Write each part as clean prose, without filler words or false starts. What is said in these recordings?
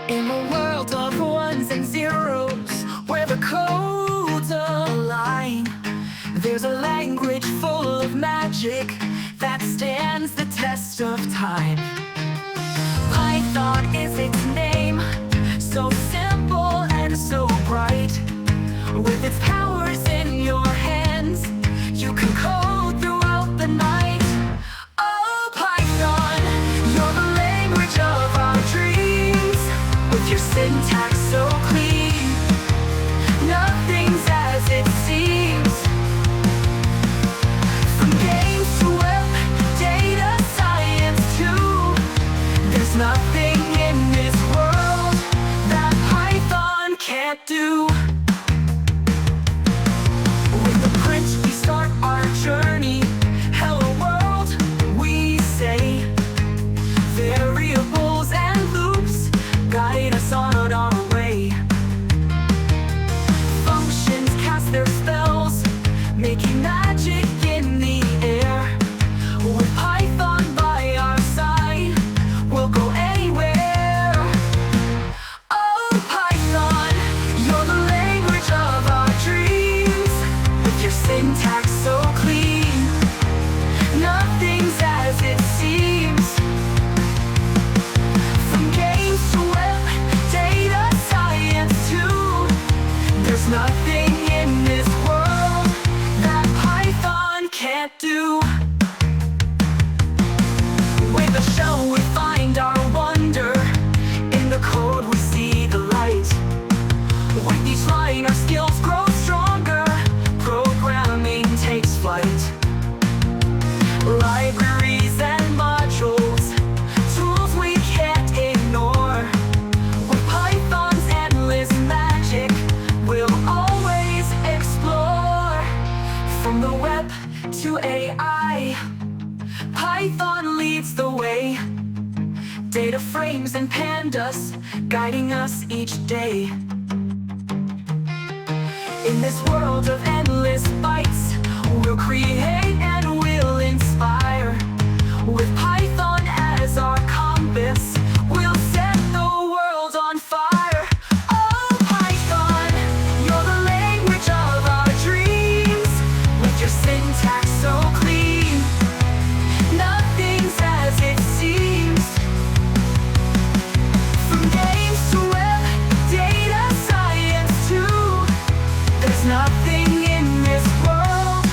In a world of ones and zeros, where the codes align, there's a language full of magic that stands the test of time. Python is its name, so simple and so bright. With its powers in your hands, you can code throughout the night. Oh, Python, you're the language of our dreams. With your syntax so clean, nothing's as it seems. From games to web, data science too, there's nothing in this world that Python can't do. With the print we start our journey. Hello world, we say. Variables and loops guide us on our way. Functions cast their spells, making magic in the air. With Python by our side, we'll go anywhere. Oh, Python, you're the language of our dreams. With your syntax so clean, nothing's as it seems. From games to web, data science too, there's nothing in this world that Python can't do. With a shell we find our wonder, in the code we see the light. With each line our skills grow stronger, programming takes flight. Libraries and modules, tools we can't ignore. With Python's endless magic, we'll always explore. From the web to AI, Python leads the way. Data frames and pandas guiding us each day. In this world of endless bytes, we'll create and we'll inspire. With Python as our compass, we'll set the world on fire. Oh, Python, you're the language of our dreams. With your syntax so clean, nothing's as it seems. From games to web, data science too, there's nothing in this world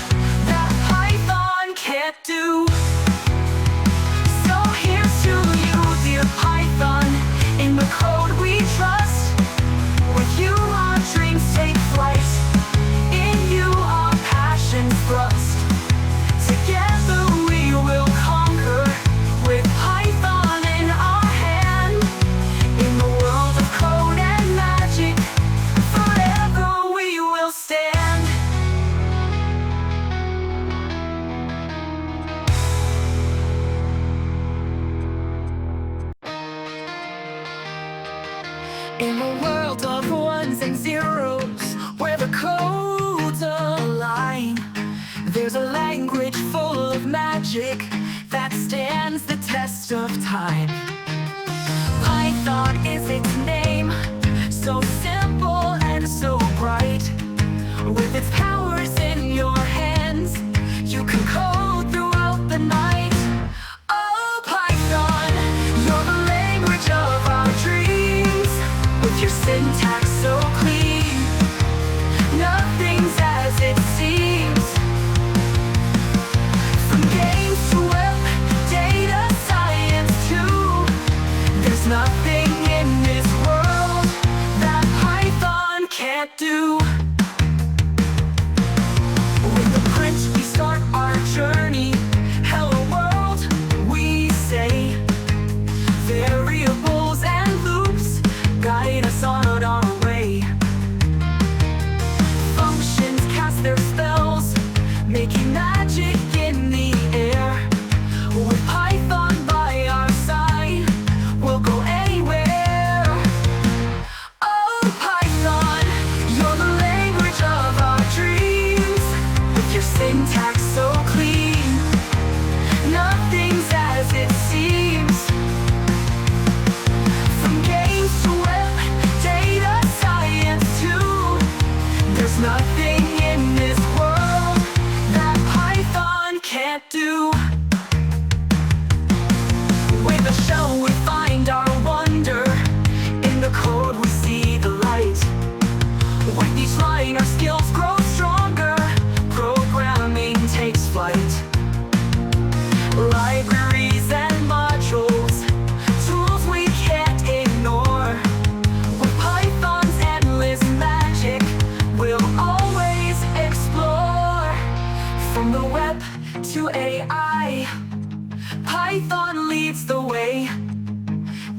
that Python can't do. So here's to you, dear Python, in the code we trust. With you our dreams take flight, in you our passions thrust. Together we will conquer, with Python in our hand. In the world of code and magic, forever we will stand. In a world of ones and zeros, where the codes align, there's a language full of magic that stands the test of time. Python is its name, so simple and so bright. With its powers in your hands, you can code throughout the night. Oh, Python, you're the language of our dreams. With your syntax so clean, nothing's as it seems. From games to web, data science too,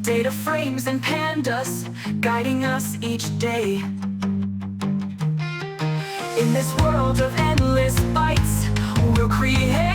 Data frames and pandas guiding us each day. In this world of endless bytes, we'll create